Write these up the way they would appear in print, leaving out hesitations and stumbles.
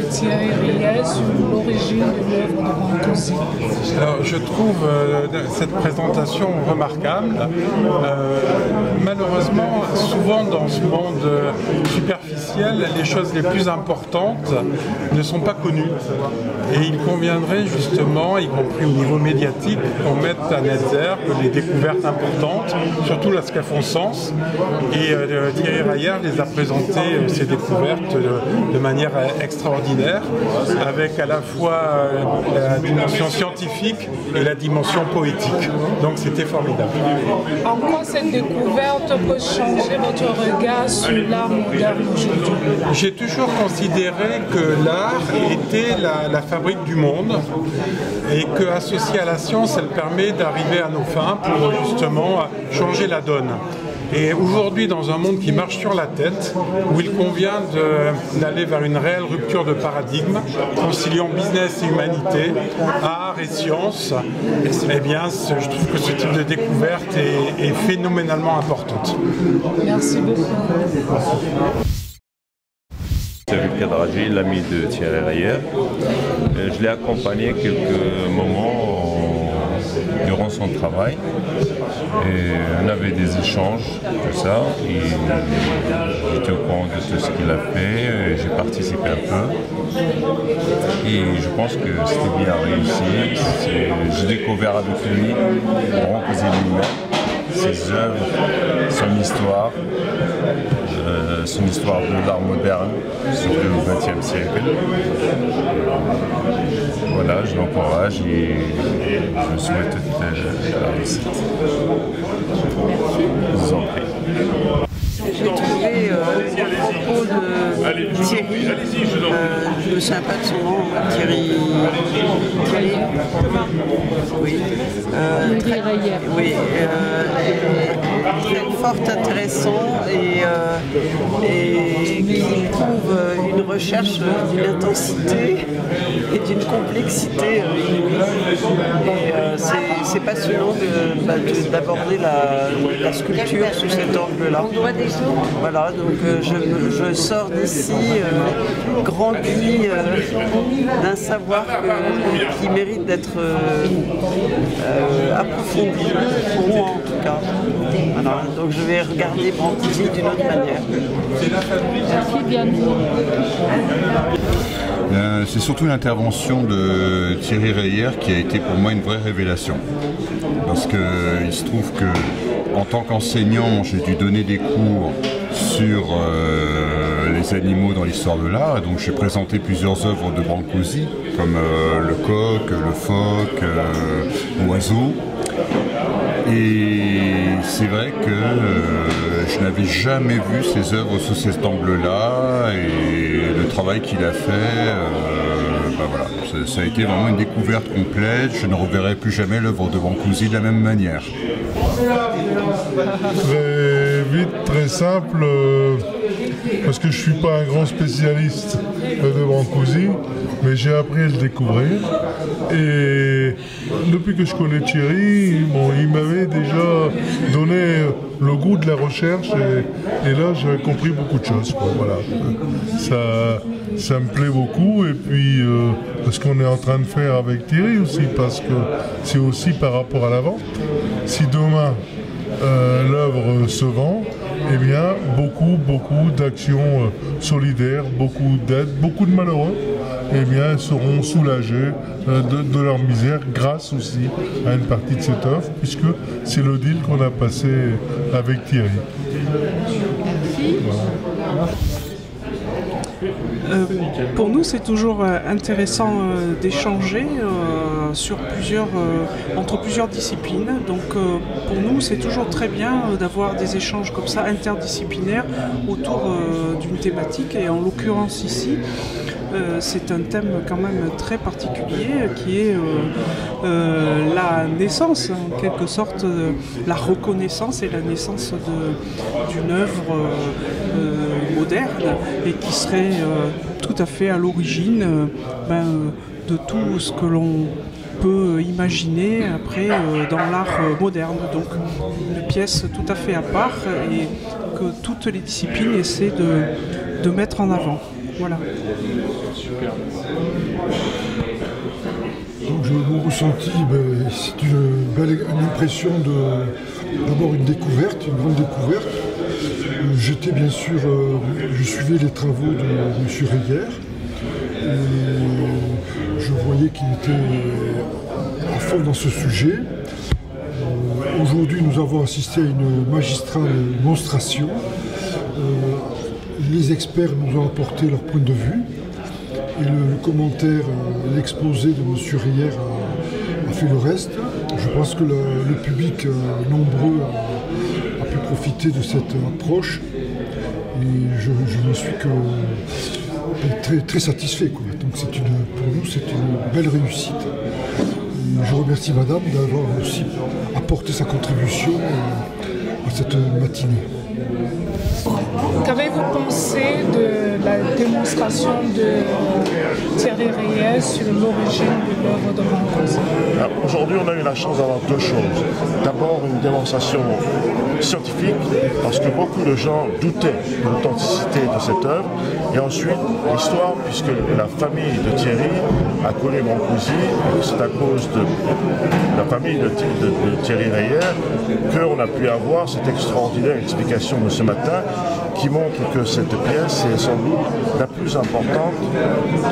Thierry Reyes sur l'origine de l'œuvre de Brancusi? Alors, je trouve cette présentation remarquable. Malheureusement, souvent dans ce monde superficiel, les choses les plus importantes ne sont pas connues. Et il conviendrait justement, y compris au niveau médiatique, qu'on mette en exergue les découvertes importantes, surtout lorsqu'elles font sens. Et Thierry Reyes les a présentées, ces découvertes, de manière extraordinaire, avec à la fois la dimension scientifique et la dimension poétique. Donc c'était formidable. En quoi cette découverte peut changer votre regard sur l'art moderne aujourd'hui? J'ai toujours considéré que l'art était la fabrique du monde et qu'associée à la science, elle permet d'arriver à nos fins pour justement changer la donne. Et aujourd'hui, dans un monde qui marche sur la tête, où il convient d'aller vers une réelle rupture de paradigme, conciliant business et humanité, art et science, eh bien, je trouve que ce type de découverte est phénoménalement importante. Merci beaucoup. C'est David Kadragi, l'ami de Thierry Reyes. Je l'ai accompagné quelques moments durant son travail. Et on avait des échanges, tout ça. J'étais au courant de tout ce qu'il a fait, j'ai participé un peu. Et je pense que c'était bien réussi. J'ai découvert avec lui Brancusi lui-même, ses œuvres, son histoire de l'art moderne, surtout au XXe siècle. Voilà, je l'encourage et je souhaite toute la réussite. Je vous en prie. J'ai trouvé le propos de Thierry, je ne me souviens pas de son nom, Thierry oui, très fort, intéressant et qui trouve une recherche d'une intensité et d'une complexité inouïe. C'est passionnant d'aborder la sculpture sous cet angle-là. Voilà, donc je sors d'ici grandi d'un savoir qui mérite d'être approfondi, pour moi en tout cas. Voilà, donc je vais regarder Brancusi d'une autre manière. C'est surtout l'intervention de Thierry Reyes qui a été pour moi une vraie révélation. Parce qu'il se trouve que en tant qu'enseignant, j'ai dû donner des cours sur les animaux dans l'histoire de l'art. Donc j'ai présenté plusieurs œuvres de Brancusi, comme le coq, le phoque, l'oiseau. Et c'est vrai que je n'avais jamais vu ses œuvres sous cet angle-là, et le travail qu'il a fait, voilà, ça a été vraiment une découverte complète. Je ne reverrai plus jamais l'œuvre de Brancusi de la même manière. Très vite, très simple, parce que je ne suis pas un grand spécialiste de Brancusi, mais j'ai appris à le découvrir. Et depuis que je connais Thierry, bon, il m'avait déjà donné le goût de la recherche, et là j'avais compris beaucoup de choses, quoi. Voilà. Ça me plaît beaucoup, et puis ce qu'on est en train de faire avec Thierry aussi, parce que c'est aussi par rapport à la vente. Si demain l'œuvre se vend, eh bien beaucoup d'actions solidaires, beaucoup d'aides, beaucoup de malheureux, eh bien seront soulagés de leur misère grâce aussi à une partie de cette œuvre, puisque c'est le deal qu'on a passé avec Thierry. Merci. Voilà. Pour nous, c'est toujours intéressant d'échanger entre plusieurs disciplines. Donc pour nous, c'est toujours très bien d'avoir des échanges comme ça, interdisciplinaires, autour d'une thématique. Et en l'occurrence ici, c'est un thème quand même très particulier qui est la naissance, en quelque sorte, la reconnaissance et la naissance d'une œuvre moderne, et qui serait tout à fait à l'origine de tout ce que l'on peut imaginer après dans l'art moderne. Donc une pièce tout à fait à part, et que toutes les disciplines essaient de mettre en avant. Voilà. Donc mon ressenti, c'est une impression d'abord une découverte, une grande découverte. J'étais bien sûr, je suivais les travaux de M. Reyer. Je voyais qu'il était à fond dans ce sujet. Aujourd'hui, nous avons assisté à une magistrale démonstration. Les experts nous ont apporté leur point de vue. Et le commentaire, l'exposé de M. Reyer a fait le reste. Je pense que le public nombreux a pu profiter de cette approche. Et je ne suis que très, très satisfait, quoi. Donc pour nous, c'est une belle réussite. Et je remercie Madame d'avoir aussi apporté sa contribution à cette matinée. Qu'avez-vous pensé de la démonstration de Thierry Reyer sur l'origine de l'œuvre de Brancusi? Aujourd'hui, on a eu la chance d'avoir deux choses. D'abord, une démonstration scientifique, parce que beaucoup de gens doutaient de l'authenticité de cette œuvre. Et ensuite, l'histoire, puisque la famille de Thierry a connu Brancusi, c'est à cause de la famille de Thierry Reyer qu'on a pu avoir cette extraordinaire explication de ce matin qui montre que cette pièce est sans doute la plus importante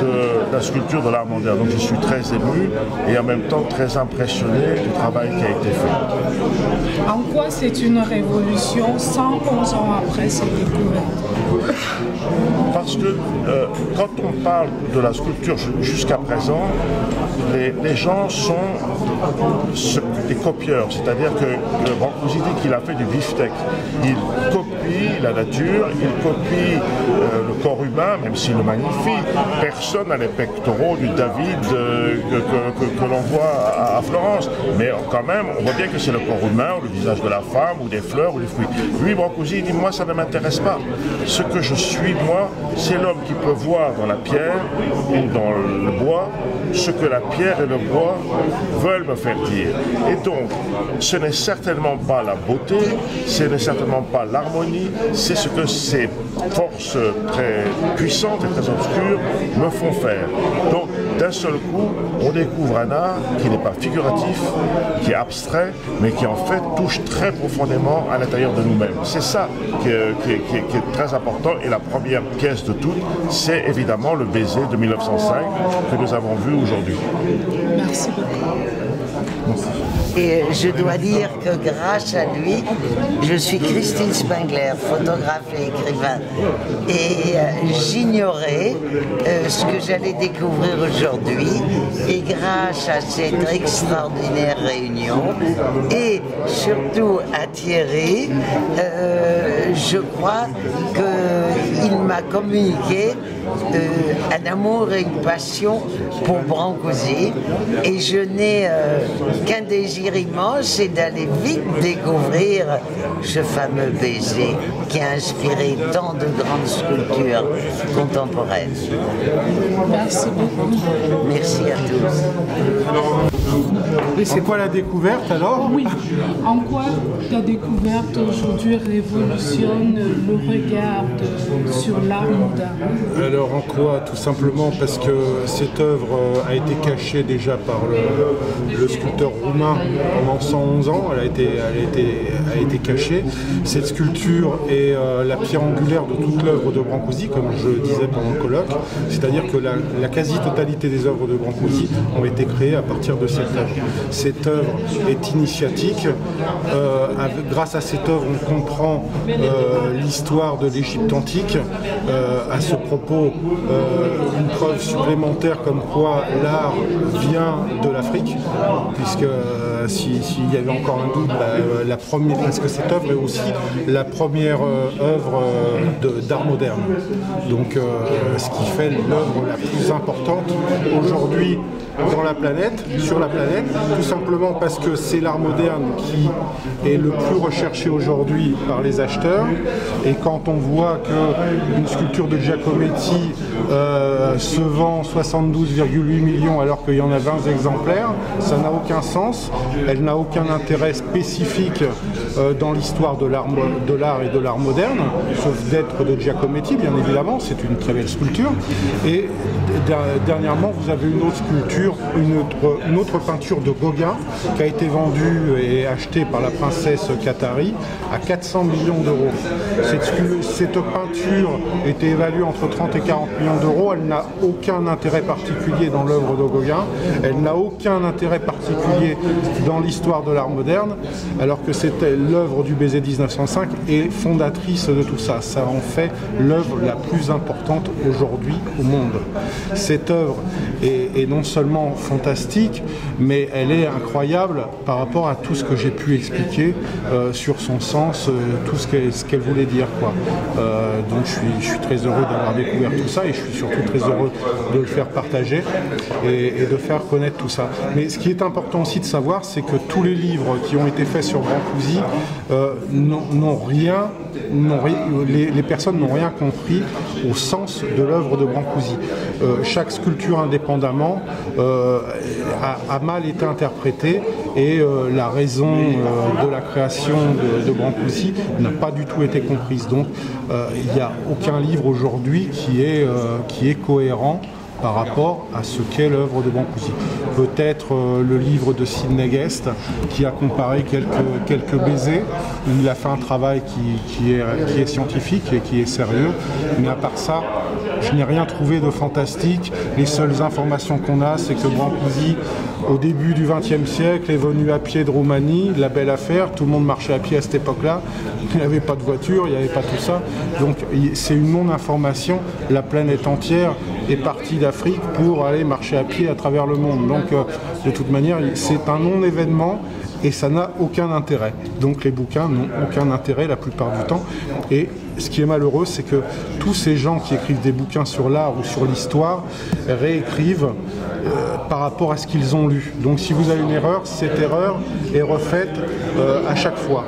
de la sculpture de l'art moderne. Donc je suis très ému et en même temps très impressionné du travail qui a été fait. En quoi c'est une révolution 111 ans après cette découverte? Parce que quand on parle de la sculpture jusqu'à présent, les gens sont des copieurs, c'est-à-dire que Brancusi dit qu'il a fait du beefsteak. Il copie la nature, il copie le corps humain, même s'il le magnifie. Personne n'a les pectoraux du David que l'on voit à Florence. Mais quand même, on voit bien que c'est le corps humain, ou le visage de la femme, ou des fleurs, ou des fruits. Lui, Brancusi, dit, moi, ça ne m'intéresse pas. Ce que je suis, moi, c'est l'homme qui peut voir dans la pierre ou dans le bois ce que la pierre et le bois veulent me faire dire. Et donc, ce n'est certainement pas la beauté, ce n'est certainement pas l'harmonie, c'est ce que ces forces très puissantes et très obscures me font faire. Donc, d'un seul coup, on découvre un art qui n'est pas figuratif, qui est abstrait, mais qui en fait touche très profondément à l'intérieur de nous-mêmes. C'est ça qui est très important. Et la première pièce de toutes, c'est évidemment le baiser de 1905 que nous avons vu aujourd'hui. Merci beaucoup. Et je dois dire que grâce à lui, je suis Christine Spengler, photographe et écrivain. Et j'ignorais ce que j'allais découvrir aujourd'hui. Et grâce à cette extraordinaire réunion, et surtout à Thierry, je crois qu'il m'a communiqué un amour et une passion pour Brancusi. Et je n'ai qu'un désir immense, c'est d'aller vite découvrir ce fameux baiser qui a inspiré tant de grandes sculptures contemporaines. Merci beaucoup. Merci à tous. Et c'est quoi la découverte alors? Oui. En quoi ta découverte aujourd'hui révolutionne le regard sur l'art moderne? Alors en quoi? Tout simplement parce que cette œuvre a été cachée déjà par le sculpteur roumain pendant 111 ans, elle a été cachée. Cette sculpture est la pierre angulaire de toute l'œuvre de Brancusi, comme je disais pendant le colloque, c'est-à-dire que la quasi-totalité des œuvres de Brancusi ont été créées à partir de cette œuvre. Cette œuvre est initiatique. Grâce à cette œuvre, on comprend l'histoire de l'Égypte antique. À ce propos, une preuve supplémentaire comme quoi l'art vient de l'Afrique, puisque s'il y avait encore un doute, parce que cette œuvre est aussi la première œuvre d'art moderne. Donc ce qui fait l'œuvre la plus importante aujourd'hui sur la planète, tout simplement parce que c'est l'art moderne qui est le plus recherché aujourd'hui par les acheteurs. Et quand on voit qu'une sculpture de Giacometti se vend 72,8 millions alors qu'il y en a 20 exemplaires, ça n'a aucun sens. Elle n'a aucun intérêt spécifique dans l'histoire de l'art et de l'art moderne, sauf d'être de Giacometti, bien évidemment, c'est une très belle sculpture. Et dernièrement, vous avez une autre sculpture, une autre peinture de Gauguin qui a été vendue et achetée par la princesse Qatari à 400 millions d'euros. Cette peinture était évaluée entre 30 et 40 millions d'euros. Elle n'a aucun intérêt particulier dans l'œuvre de Gauguin. Elle n'a aucun intérêt particulier dans l'histoire de l'art moderne, alors que c'était l'œuvre du Baiser 1905 et fondatrice de tout ça. Ça en fait l'œuvre la plus importante aujourd'hui au monde. Cette œuvre est non seulement fantastique, mais elle est incroyable par rapport à tout ce que j'ai pu expliquer sur son sens, tout ce qu'elle voulait dire, quoi. Donc je suis très heureux d'avoir découvert tout ça et je suis surtout très heureux de le faire partager et de faire connaître tout ça. Mais ce qui est important aussi de savoir, c'est que tous les livres qui ont été faits sur Brancusi les personnes n'ont rien compris au sens de l'œuvre de Brancusi. Chaque sculpture indépendamment a mal été interprétée et la raison de la création de Brancusi n'a pas du tout été comprise. Donc il n'y a aucun livre aujourd'hui qui est cohérent par rapport à ce qu'est l'œuvre de Brancusi. Peut-être le livre de Sidney Guest qui a comparé quelques baisers, où il a fait un travail qui est scientifique et qui est sérieux, mais à part ça, je n'ai rien trouvé de fantastique. Les seules informations qu'on a, c'est que Brancusi, au début du XXe siècle, est venu à pied de Roumanie, la belle affaire, tout le monde marchait à pied à cette époque-là, il n'y avait pas de voiture, il n'y avait pas tout ça, donc c'est une non-information, la planète entière est partie d'Afrique pour aller marcher à pied à travers le monde, donc de toute manière, c'est un non-événement et ça n'a aucun intérêt. Donc les bouquins n'ont aucun intérêt la plupart du temps. Et ce qui est malheureux, c'est que tous ces gens qui écrivent des bouquins sur l'art ou sur l'histoire réécrivent par rapport à ce qu'ils ont lu. Donc si vous avez une erreur, cette erreur est refaite à chaque fois.